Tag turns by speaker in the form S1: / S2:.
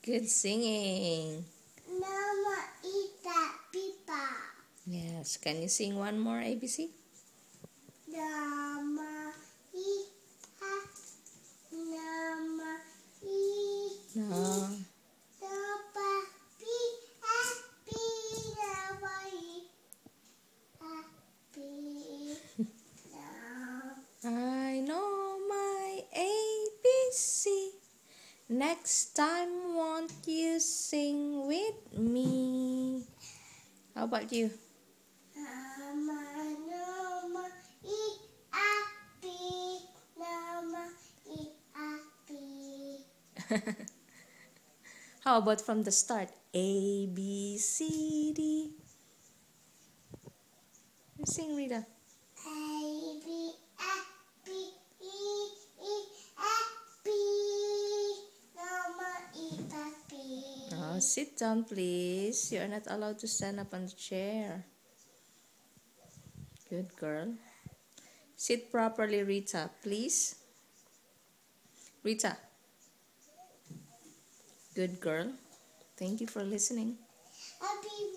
S1: Good singing.
S2: Mama eat that pipa.
S1: Yes. Can you sing one more ABC?
S2: Nama eat Nama eat
S1: No.
S2: Napa be happy. Nama eat happy.
S1: I know my ABC. Next time, won't you sing with me? How about you?
S2: Nama eat happy. Nama eat happy.
S1: How about from the start? A, B, C, D. Sing, Rita.
S2: A B happy E happy. Nama eat happy.
S1: Oh, sit down, please. You are not allowed to stand up on the chair. Good girl. Sit properly, Rita, please. Rita. Good girl. Thank you for listening.
S2: Happy